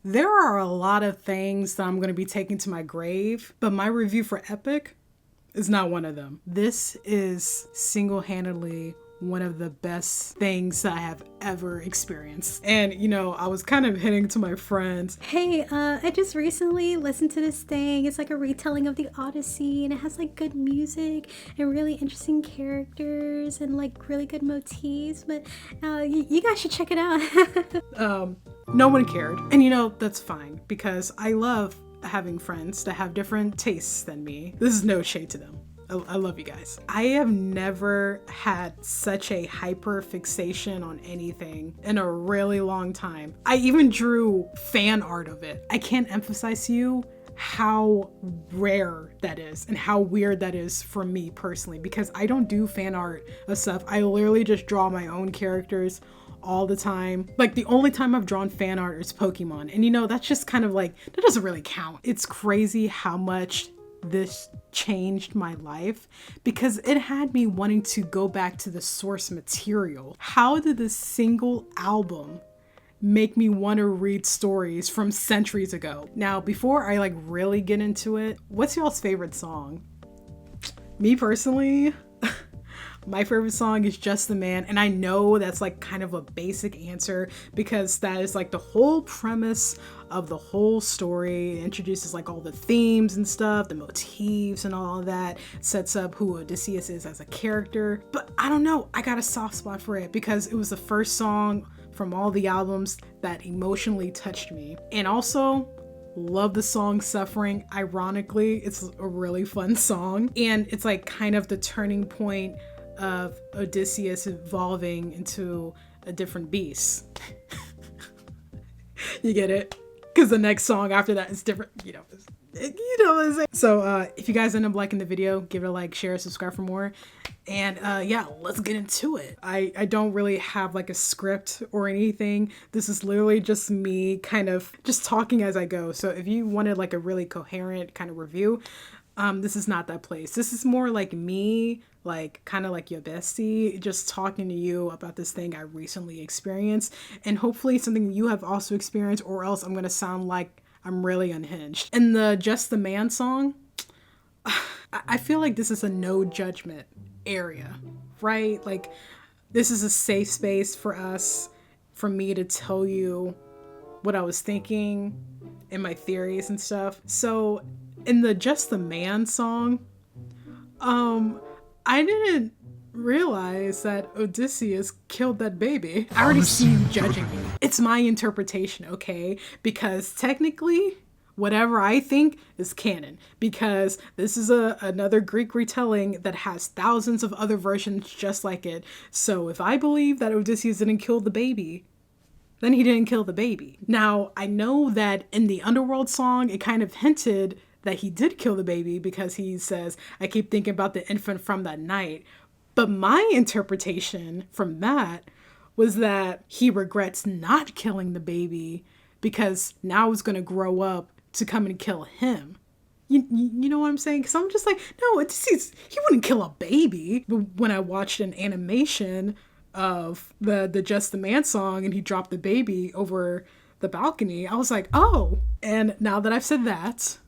There are a lot of things that I'm going to be taking to my grave, but my review for Epic is not one of them. This is single-handedly one of the best things that I have ever experienced. And you know, I was kind of hinting to my friends, hey, I just recently listened to this thing. It's like a retelling of the Odyssey, and it has like good music and really interesting characters and like really good motifs, but you guys should check it out. no one cared. And you know, that's fine because I love having friends that have different tastes than me. This is no shade to them. I love you guys. I have never had such a hyper fixation on anything in a really long time. I even drew fan art of it. I can't emphasize to you how rare that is and how weird that is for me personally, because I don't do fan art of stuff. I literally just draw my own characters all the time. Like the only time I've drawn fan art is Pokemon. And you know, that's just kind of like, that doesn't really count. It's crazy how much this changed my life because it had me wanting to go back to the source material. How did this single album make me want to read stories from centuries ago? Now, before I like really get into it, what's y'all's favorite song? Me personally, my favorite song is Just the Man, and I know that's like kind of a basic answer because that is like the whole premise of the whole story. It introduces like all the themes and stuff, the motifs and all of that, sets up who Odysseus is as a character. But I don't know, I got a soft spot for it because it was the first song from all the albums that emotionally touched me. And also, love the song Suffering. Ironically, it's a really fun song, and it's like kind of the turning point of Odysseus evolving into a different beast. You get it? Because the next song after that is different, you know what I'm saying? So if you guys end up liking the video, give it a like, share, subscribe for more. And yeah, let's get into it. I don't really have like a script or anything. This is literally just me kind of just talking as I go. So if you wanted like a really coherent kind of review, this is not that place. This is more like me, like kind of like your bestie, just talking to you about this thing I recently experienced, and hopefully something you have also experienced, or else I'm gonna sound like I'm really unhinged. In the Just the Man song, I feel like this is a no judgment area, right? Like this is a safe space for us, for me to tell you what I was thinking and my theories and stuff. So in the Just the Man song, I didn't realize that Odysseus killed that baby. I already see you judging me. It's my interpretation, okay? Because technically, whatever I think is canon, because this is another Greek retelling that has thousands of other versions just like it. So if I believe that Odysseus didn't kill the baby, then he didn't kill the baby. Now, I know that in the Underworld song, it kind of hinted that he did kill the baby because he says, I keep thinking about the infant from that night. But my interpretation from that was that he regrets not killing the baby because now it's going to grow up to come and kill him. You know what I'm saying? Because I'm just like, no, he wouldn't kill a baby. But when I watched an animation of the Just the Man song and he dropped the baby over the balcony, I was like, oh. And now that I've said that,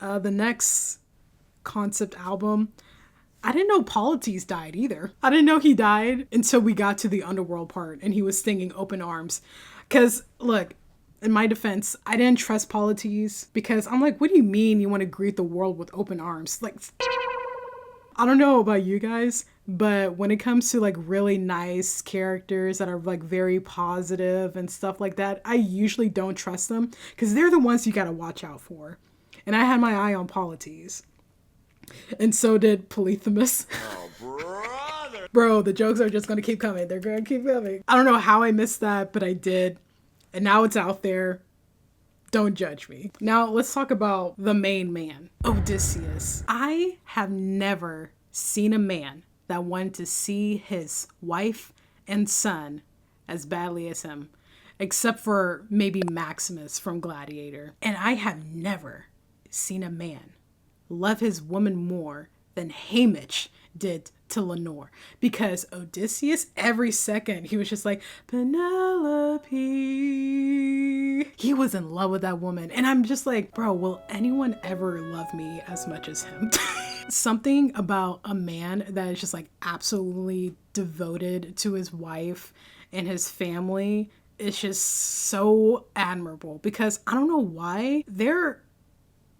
the next concept album, I didn't know Polites died either. I didn't know he died until we got to the Underworld part and he was singing Open Arms. Because, look, in my defense, I didn't trust Polites because I'm like, what do you mean you want to greet the world with open arms? Like, I don't know about you guys, but when it comes to like really nice characters that are like very positive and stuff like that, I usually don't trust them because they're the ones you gotta watch out for. And I had my eye on Polites. And so did Polyphemus. Oh, brother! Bro, the jokes are just gonna keep coming. They're gonna keep coming. I don't know how I missed that, but I did. And now it's out there. Don't judge me. Now let's talk about the main man, Odysseus. I have never seen a man that wanted to see his wife and son as badly as him, except for maybe Maximus from Gladiator. And I have never seen a man love his woman more than Haymitch did to Lenore, because Odysseus, every second he was just like, Penelope, he was in love with that woman. And I'm just like, bro, will anyone ever love me as much as him? Something about a man that is just like absolutely devoted to his wife and his family is just so admirable, because I don't know why there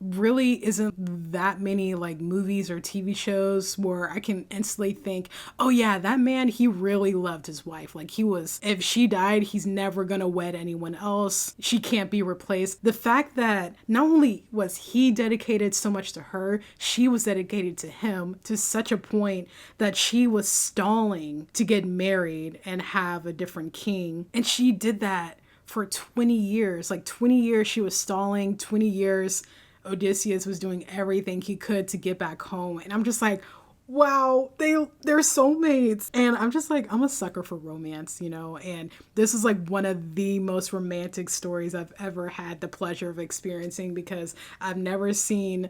really isn't that many like movies or TV shows where I can instantly think, oh yeah, that man, he really loved his wife. Like if she died, he's never gonna wed anyone else. She can't be replaced. The fact that not only was he dedicated so much to her, she was dedicated to him to such a point that she was stalling to get married and have a different king. And she did that for 20 years. Like 20 years she was stalling, 20 years Odysseus was doing everything he could to get back home. And I'm just like, wow, they're soulmates. And I'm just like, I'm a sucker for romance, you know? And this is like one of the most romantic stories I've ever had the pleasure of experiencing, because I've never seen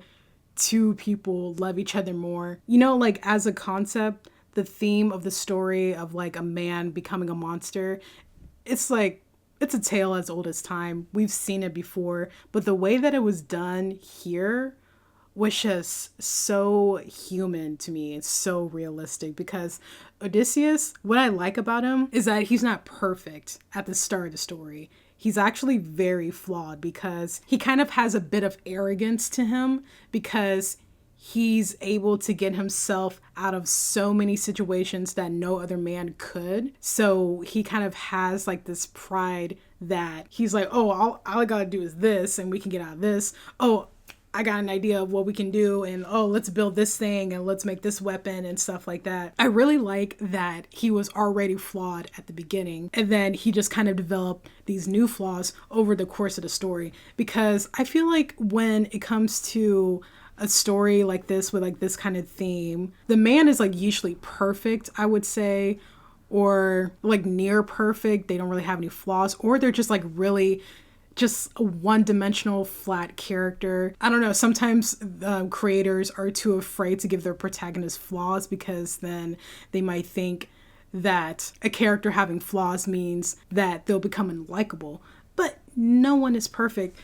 two people love each other more. You know, like as a concept, the theme of the story of like a man becoming a monster, it's like, it's a tale as old as time. We've seen it before, but the way that it was done here was just so human to me. It's so realistic, because Odysseus, what I like about him is that he's not perfect at the start of the story. He's actually very flawed, because he kind of has a bit of arrogance to him, because he's able to get himself out of so many situations that no other man could. So he kind of has like this pride that he's like, oh, all I gotta do is this and we can get out of this. Oh, I got an idea of what we can do, and oh, let's build this thing and let's make this weapon and stuff like that. I really like that he was already flawed at the beginning, and then he just kind of developed these new flaws over the course of the story, because I feel like when it comes to a story like this with like this kind of theme, the man is like usually perfect, I would say, or like near perfect. They don't really have any flaws, or they're just like really just a one-dimensional flat character. I don't know, sometimes creators are too afraid to give their protagonist flaws, because then they might think that a character having flaws means that they'll become unlikable. But no one is perfect.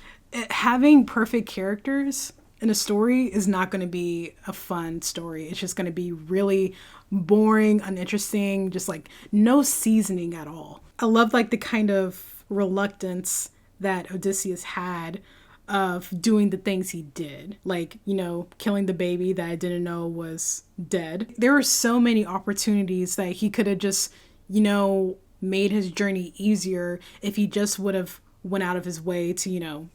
Having perfect characters in a story is not going to be a fun story. It's just going to be really boring, uninteresting, just like no seasoning at all. I love like the kind of reluctance that Odysseus had of doing the things he did, like, you know, killing the baby that I didn't know was dead. There were so many opportunities that he could have just, you know, made his journey easier if he just would have went out of his way to, you know,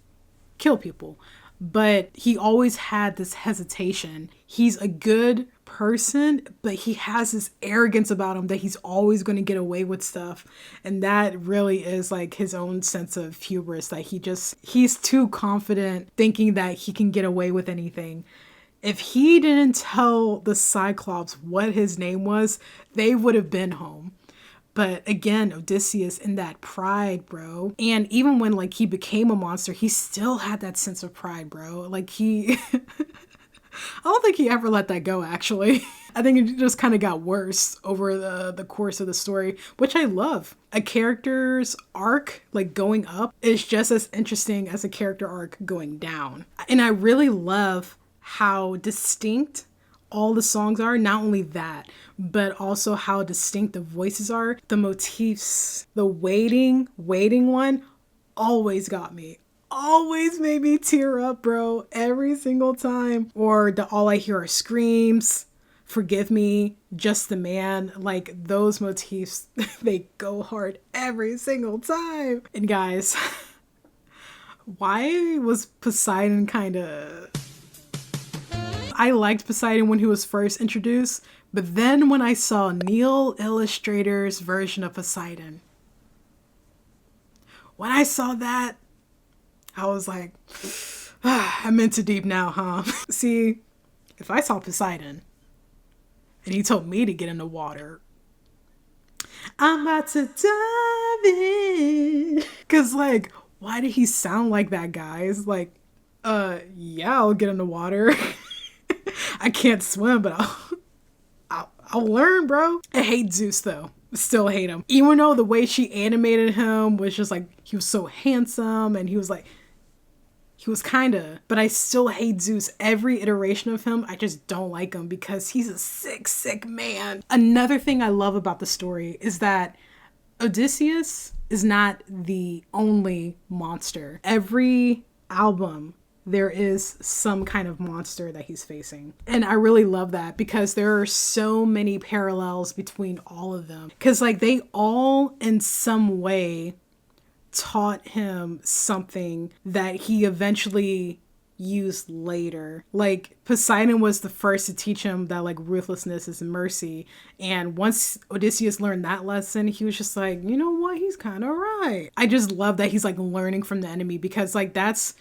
kill people. But he always had this hesitation. He's a good person, but he has this arrogance about him that he's always going to get away with stuff. And that really is like his own sense of hubris, that he's too confident thinking that he can get away with anything. If he didn't tell the Cyclops what his name was, they would have been home. But again, Odysseus in that pride, bro. And even when like he became a monster, he still had that sense of pride, bro. Like I don't think he ever let that go, actually. I think it just kind of got worse over the course of the story, which I love. A character's arc, like going up, is just as interesting as a character arc going down. And I really love how distinct all the songs are. Not only that, but also how distinct the voices are. The motifs, the waiting one always got me. Always made me tear up, bro, every single time. Or the all I hear are screams, forgive me, just the man. Like those motifs, they go hard every single time. And guys, why was Poseidon I liked Poseidon when he was first introduced, but then when I saw Neil Illustrator's version of Poseidon, when I saw that, I was like, I'm into deep now, huh? See, if I saw Poseidon and he told me to get in the water, I'm about to dive in. Cause like, why did he sound like that, guys? Like, yeah, I'll get in the water. I can't swim, but I'll learn, bro. I hate Zeus though. still hate him. Even though the way she animated him was just like, he was so handsome and he was kinda, but I still hate Zeus. Every iteration of him, I just don't like him because he's a sick, sick man. Another thing I love about the story is that Odysseus is not the only monster. Every album, there is some kind of monster that he's facing. And I really love that because there are so many parallels between all of them. Because like they all in some way taught him something that he eventually used later. Like Poseidon was the first to teach him that like ruthlessness is mercy. And once Odysseus learned that lesson, he was just like, you know what? He's kind of right. I just love that he's like learning from the enemy because like that's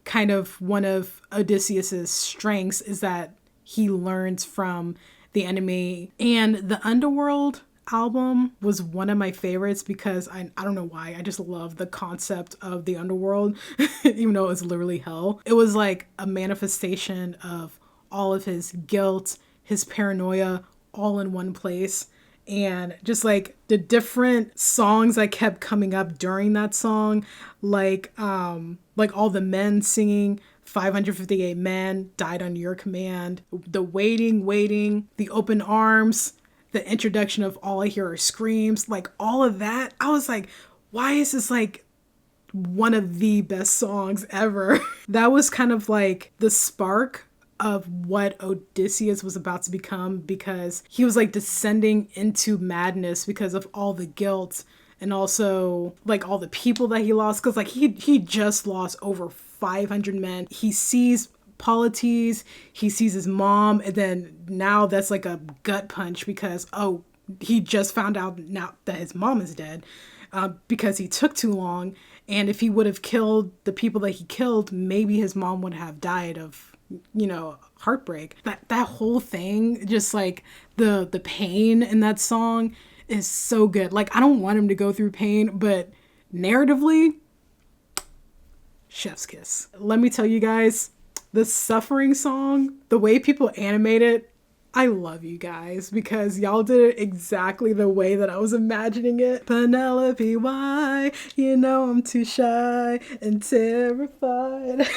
kind of one of Odysseus's strengths is that he learns from the enemy. And the Underworld album was one of my favorites because I don't know why, I just love the concept of the underworld even though it's literally hell. It was like a manifestation of all of his guilt, his paranoia, all in one place. And just like the different songs that kept coming up during that song, like all the men singing 558 men died on your command, the waiting, the open arms, the introduction of all I hear are screams, like all of that. I was like, why is this like one of the best songs ever? That was kind of like the spark of what Odysseus was about to become because he was like descending into madness because of all the guilt and also like all the people that he lost. Cause like he just lost over 500 men. He sees Polites, he sees his mom, and then now that's like a gut punch because, oh, he just found out now that his mom is dead because he took too long. And if he would have killed the people that he killed, maybe his mom would have died of, you know, heartbreak. That whole thing, just like the pain in that song is so good. Like, I don't want him to go through pain, but narratively, chef's kiss. Let me tell you guys, the Suffering song, the way people animate it, I love you guys because y'all did it exactly the way that I was imagining it. Penelope, why? You know I'm too shy and terrified.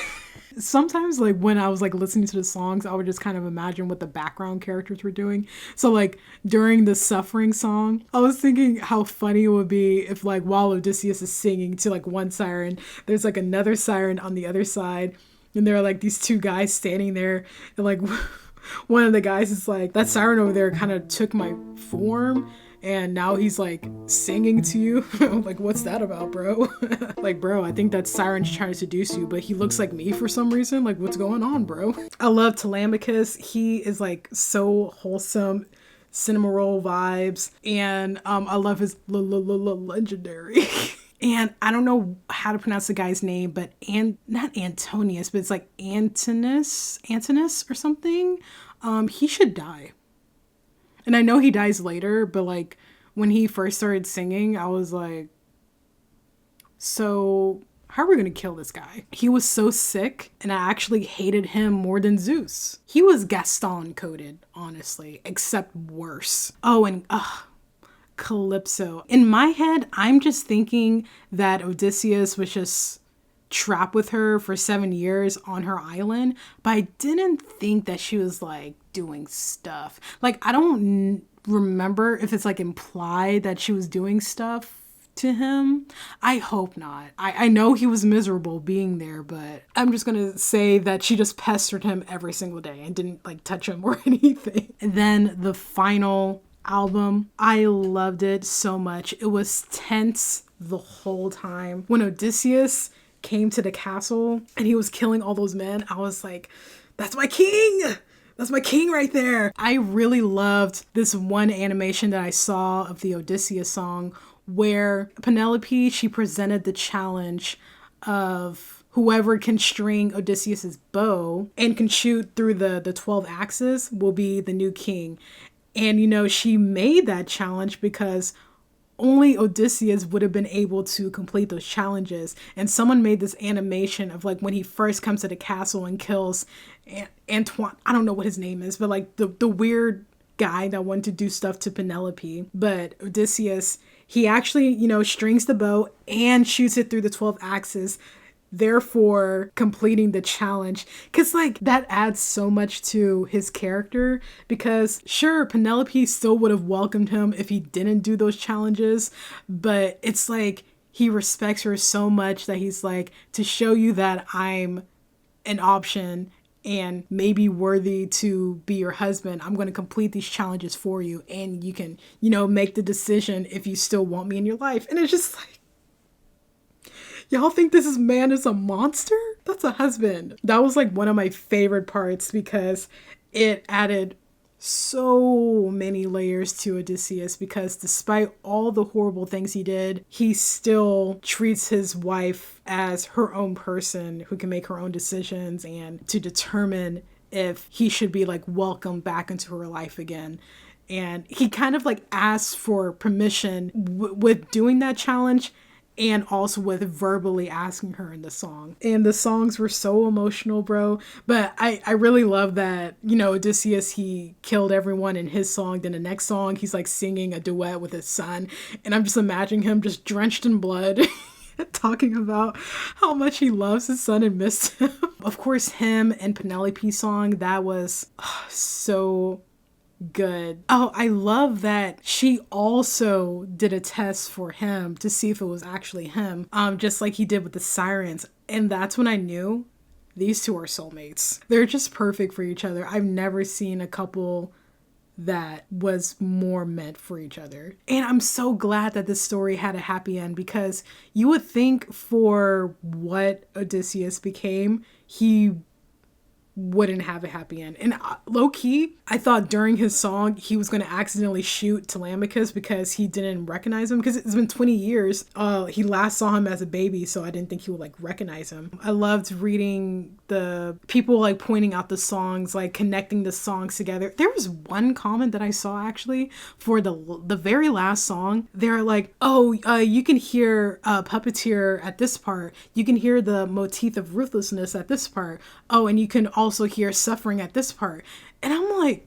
Sometimes like when I was like listening to the songs, I would just kind of imagine what the background characters were doing. So like during the Suffering song, I was thinking how funny it would be if like while Odysseus is singing to like one siren, there's like another siren on the other side. And there are like these two guys standing there and like one of the guys is like, that siren over there kind of took my form and now he's like singing to you. Like, what's that about, bro? Like, bro, I think that siren's trying to seduce you, but he looks like me for some reason. Like, what's going on, bro? I love Telemachus. He is like so wholesome, cinema roll vibes. And I love his legendary. And I don't know how to pronounce the guy's name, but not Antonius, but it's like Antinous or something. He should die. And I know he dies later, but like when he first started singing, I was like, so how are we going to kill this guy? He was so sick and I actually hated him more than Zeus. He was Gaston coded, honestly, except worse. Oh, and Calypso. In my head, I'm just thinking that Odysseus was just trapped with her for 7 years on her island, but I didn't think that she was like doing stuff. Like, I don't remember if it's like implied that she was doing stuff to him. I hope not. I know he was miserable being there, but I'm just gonna say that she just pestered him every single day and didn't like touch him or anything. And then the final album, I loved it so much. It was tense the whole time. When Odysseus came to the castle and he was killing all those men, I was like, that's my king! That's my king right there! I really loved this one animation that I saw of the Odysseus song where Penelope, she presented the challenge of whoever can string Odysseus's bow and can shoot through the 12 axes will be the new king. And, you know, she made that challenge because only Odysseus would have been able to complete those challenges. And someone made this animation of like when he first comes to the castle and kills Antoine. I don't know what his name is, but like the weird guy that wanted to do stuff to Penelope. But Odysseus, he actually, you know, strings the bow and shoots it through the 12 axes, therefore completing the challenge. Because like that adds so much to his character, because sure, Penelope still would have welcomed him if he didn't do those challenges, but it's like he respects her so much that he's like, to show you that I'm an option and maybe worthy to be your husband, I'm going to complete these challenges for you, and you can, you know, make the decision if you still want me in your life. And it's just like, y'all think this man is a monster? That's a husband. That was like one of my favorite parts, because it added so many layers to Odysseus, because despite all the horrible things he did, he still treats his wife as her own person who can make her own decisions and to determine if he should be like welcomed back into her life again. And he kind of like asks for permission with doing that challenge, and also with verbally asking her in the song. And the songs were so emotional, bro. But I really love that, you know, Odysseus, he killed everyone in his song. Then the next song, he's like singing a duet with his son. And I'm just imagining him just drenched in blood talking about how much he loves his son and missed him. Of course, him and Penelope's song, that was so good. Oh, I love that she also did a test for him to see if it was actually him, just like he did with the sirens. And that's when I knew these two are soulmates. They're just perfect for each other. I've never seen a couple that was more meant for each other. And I'm so glad that this story had a happy end, because you would think for what Odysseus became, he wouldn't have a happy end. And low-key, I thought during his song he was going to accidentally shoot Telemachus because he didn't recognize him, because it's been 20 years. He last saw him as a baby, so I didn't think he would like recognize him. I loved reading the people like pointing out the songs, like connecting the songs together. There was one comment that I saw actually for the very last song. They're like, oh, you can hear Puppeteer at this part. You can hear the motif of ruthlessness at this part. Oh, and you can also hear suffering at this part. And I'm like,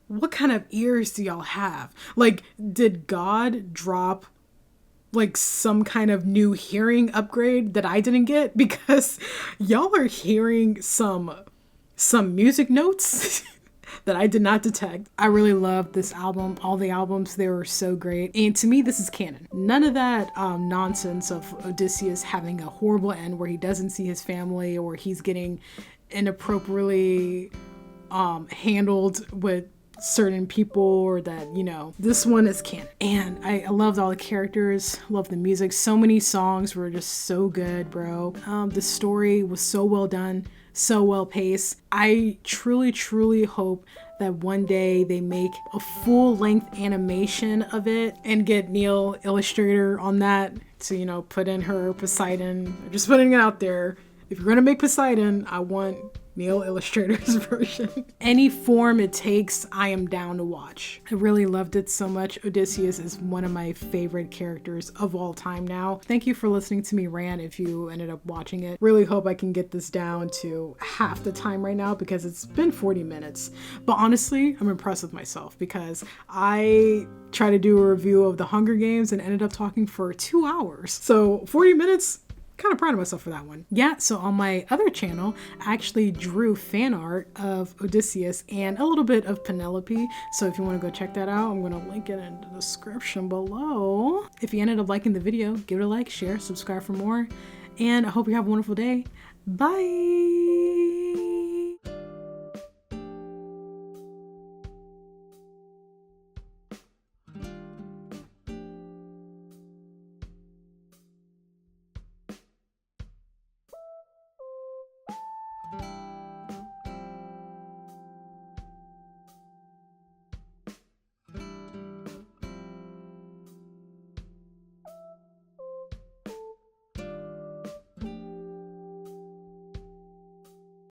what kind of ears do y'all have? Like, did God drop like some kind of new hearing upgrade that I didn't get? Because y'all are hearing some music notes that I did not detect. I really loved this album. All the albums, they were so great. And to me, this is canon. None of that nonsense of Odysseus having a horrible end where he doesn't see his family, or he's getting inappropriately handled with certain people, or that, you know, this one is canon. And I loved all the characters, loved the music. So many songs were just so good, bro. The story was so well done, so well paced. I truly hope that one day they make a full-length animation of it and get Neil Illustrator on that to, you know, put in her Poseidon. Just putting it out there. If you're gonna make Poseidon, I want Neil Illustrator's version. Any form it takes, I am down to watch. I really loved it so much. Odysseus is one of my favorite characters of all time now. Thank you for listening to me rant if you ended up watching it. Really hope I can get this down to half the time right now, because it's been 40 minutes. But honestly, I'm impressed with myself, because I tried to do a review of the Hunger Games and ended up talking for 2 hours. So 40 minutes, kind of proud of myself for that one. Yeah, so on my other channel, I actually drew fan art of Odysseus and a little bit of Penelope. So if you want to go check that out, I'm going to link it in the description below. If you ended up liking the video, give it a like, share, subscribe for more, and I hope you have a wonderful day. Bye!